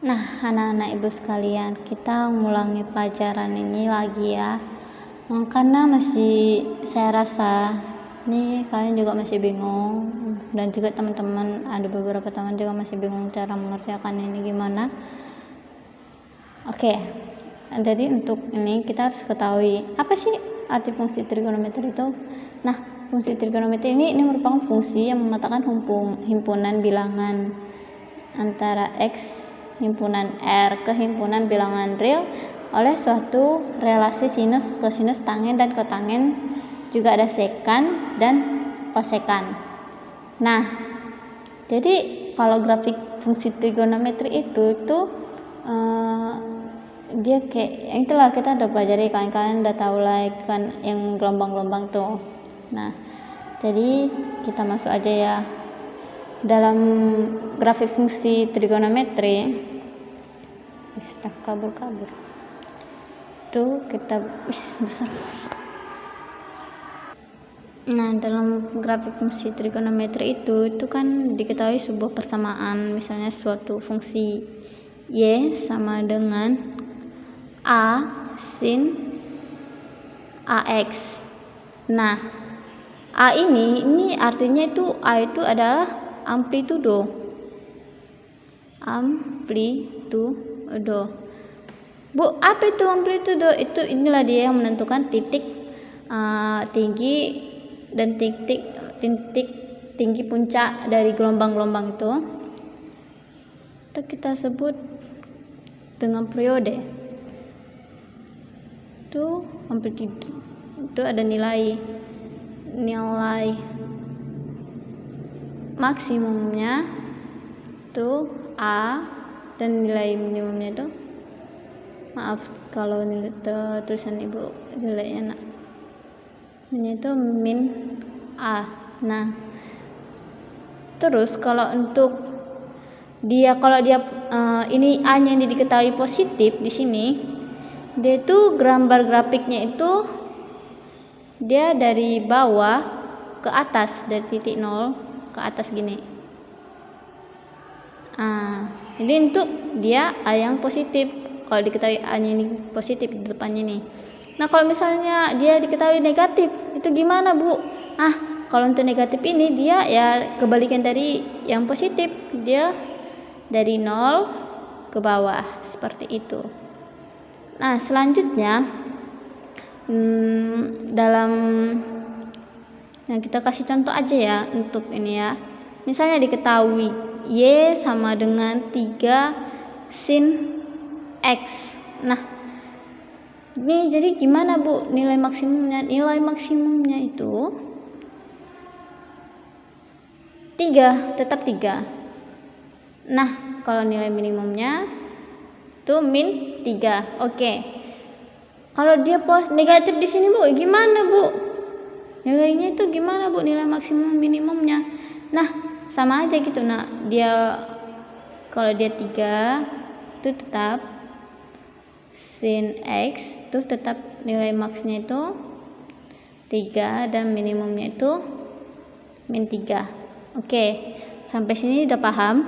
Nah, anak-anak ibu sekalian, kita ngulangi pelajaran ini lagi ya. Karena saya rasa nih kalian juga masih bingung, dan juga teman-teman, ada beberapa teman juga masih bingung cara mengerjakan ini gimana. Oke, jadi untuk ini kita harus ketahui apa sih arti fungsi trigonometri itu. Nah, fungsi trigonometri ini merupakan fungsi yang memetakan himpunan bilangan antara X himpunan R ke himpunan bilangan real oleh suatu relasi sinus, kosinus, tangen, dan kotangen, juga ada sekan dan kosekan. Nah, jadi kalau grafik fungsi trigonometri itu dia kayak itulah, kita udah pelajari, kalian udah tahu lah kan yang gelombang-gelombang tuh. Nah, jadi kita masuk aja ya dalam grafik fungsi trigonometri. Sudah kabur tuh kita besar. Nah, dalam grafik fungsi trigonometri itu kan diketahui sebuah persamaan, misalnya suatu fungsi y sama dengan a sin ax. Nah, a ini artinya itu a itu adalah amplitudo. Bu, apa itu amplitudo? Itu inilah dia yang menentukan titik tinggi dan titik tinggi puncak dari gelombang-gelombang itu kita sebut dengan periode. Itu amplitudo itu ada nilai maksimumnya itu A, dan nilai minimumnya itu, maaf kalau nilai tulisan ibu jeleknya, ini itu min A. Nah, terus kalau untuk dia ini A nya diketahui positif, di sini dia itu gambar grafiknya itu dia dari bawah ke atas, dari titik 0 ke atas gini. Jadi untuk dia A yang positif, kalau diketahui A nya ini positif di depannya nih. Nah, kalau misalnya dia diketahui negatif, itu gimana, Bu? Kalau untuk negatif ini dia ya kebalikan dari yang positif, dia dari 0 ke bawah, seperti itu. Nah, selanjutnya kita kasih contoh aja ya untuk ini ya. Misalnya diketahui Y sama dengan 3 sin X. Nah, ini jadi gimana, Bu, nilai maksimumnya? Nilai maksimumnya itu 3, tetap 3. Nah, kalau nilai minimumnya itu min 3. Oke. Kalau dia negatif di sini, Bu, gimana, Bu? Nilainya itu gimana, Bu, nilai maksimum minimumnya? Nah, sama aja gitu. Nah, kalau dia 3 itu tetap sin X itu tetap nilai maksnya itu 3 dan minimumnya itu min 3. Oke, sampai sini udah paham?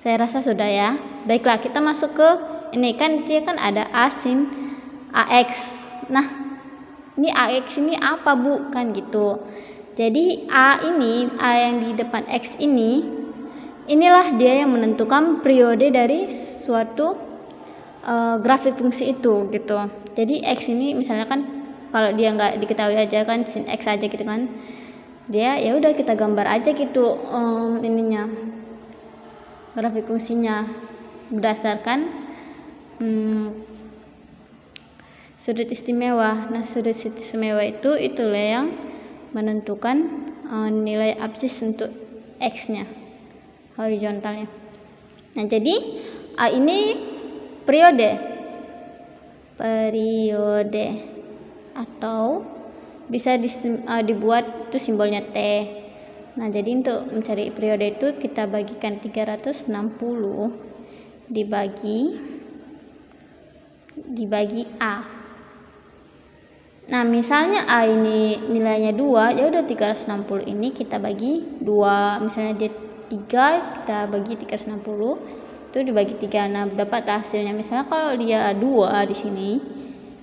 Saya rasa sudah ya. Baiklah, kita masuk ke ini, kan dia kan ada A sin AX. Nah, ini AX ini apa, Bu? Kan gitu. Jadi A yang di depan X inilah dia yang menentukan periode dari suatu grafik fungsi itu gitu. Jadi X ini misalnya kan kalau dia nggak diketahui aja kan sin X aja gitu kan, dia ya udah kita gambar aja gitu grafik fungsinya berdasarkan sudut istimewa. Nah, sudut istimewa itu itulah yang menentukan nilai absis untuk X-nya, horizontalnya. Nah, jadi A ini periode atau bisa dibuat itu simbolnya T. Nah, jadi untuk mencari periode itu kita bagikan 360 dibagi A. Nah, misalnya A ini nilainya 2, ya udah 360 ini kita bagi 2. Misalnya dia 3, kita bagi 360 itu itu dibagi 3. Nah, dapat hasilnya. Misalnya kalau dia 2 di sini,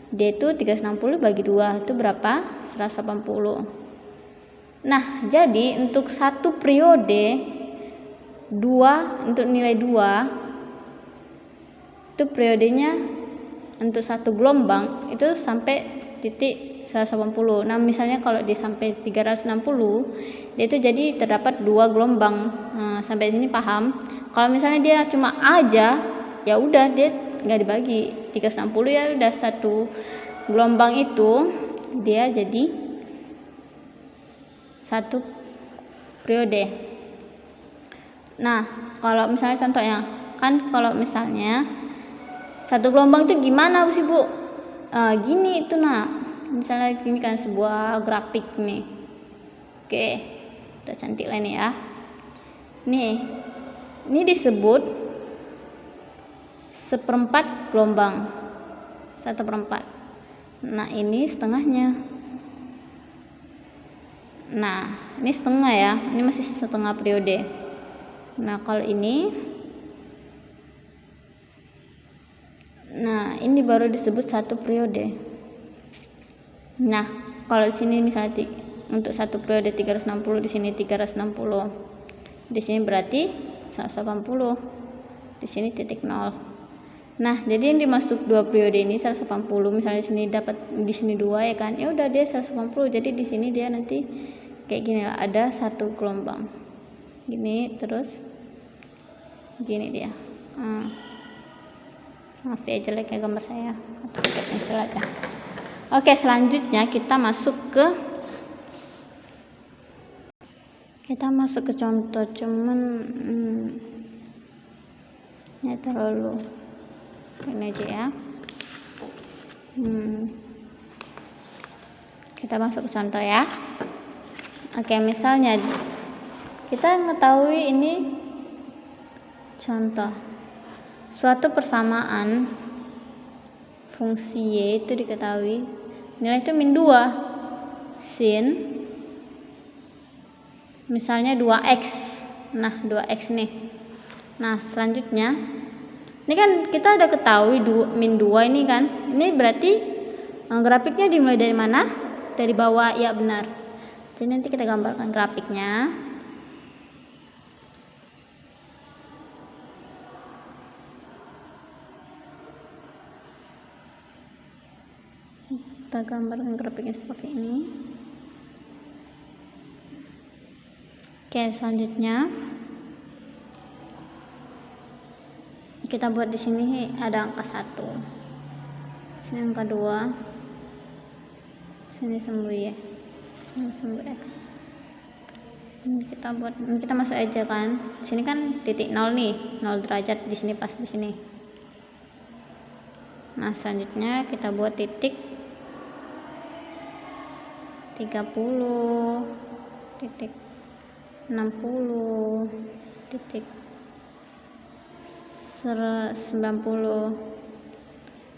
dia itu 360 bagi 2 itu berapa? 180. Nah, jadi untuk satu periode 2, untuk nilai 2 itu periodenya untuk satu gelombang itu sampai titik 180. Nah, misalnya kalau dia sampai 360, dia itu jadi terdapat 2 gelombang. Nah, sampai sini paham? Kalau misalnya dia cuma aja, ya udah dia nggak dibagi 360, ya udah satu gelombang itu dia jadi satu periode. Nah, kalau misalnya contohnya kan, kalau misalnya satu gelombang itu gimana sih Bu? Gini itu misalnya gini kan, sebuah grafik nih. Oke, udah cantik lah nih ya. Ini disebut 1/4 gelombang, 1/4. Nah, ini setengahnya. Nah, ini setengah ya, ini masih setengah periode. Nah, kalau ini, nah ini baru disebut satu periode. Nah, kalau di sini misalnya untuk satu periode 360, di sini 360, di sini berarti 180, di sini titik 0. Nah, jadi yang dimasuk 2 periode ini 180. Misalnya di sini dapat, di sini 2 ya kan, ya udah dia 180. Jadi di sini dia nanti kayak gini lah, ada satu gelombang gini, terus gini dia. Maaf ya jeleknya gambar saya, pakai pensil aja. Oke, selanjutnya kita masuk ke contoh, cuman ya terlalu ini aja ya. Kita masuk ke contoh ya. Oke, misalnya kita mengetahui ini contoh suatu persamaan fungsi y itu diketahui nilai itu min 2 sin misalnya 2x. Nah, 2x nih. Nah, selanjutnya ini kan kita udah ketahui min 2 ini kan, ini berarti grafiknya dimulai dari mana? Dari bawah, ya benar. Jadi nanti kita gambarkan grafiknya. Kita gambarkan grafiknya seperti ini. Oke, selanjutnya kita buat di sini ada angka 1, sini angka 2, sini sumbu y, sini sumbu x. Ini kita masuk aja kan. Di sini kan titik 0 nih, 0 derajat di sini, pas di sini. Nah, selanjutnya kita buat titik 30, titik 60, titik 90,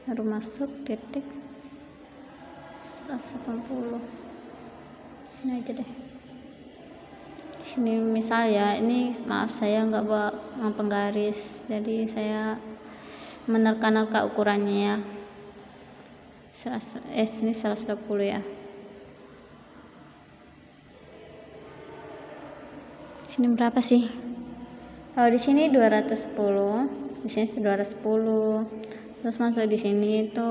baru masuk titik 180. Sini aja deh. Sini misal ya, ini maaf saya nggak bawa penggaris, jadi saya menerka-nerka ukurannya ya. Sini 120 ya. Sini berapa sih? Kalau di sini 210, di sini 210, terus masuk di sini itu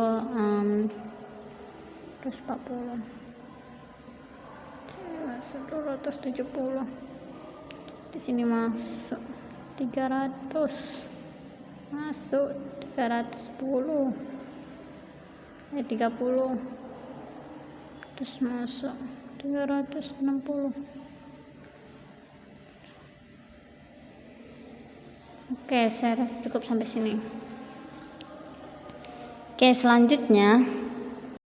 240, sini masuk 270, di sini masuk 300, masuk 310, 30, terus masuk 360. Oke, saya rasa cukup sampai sini. Oke, selanjutnya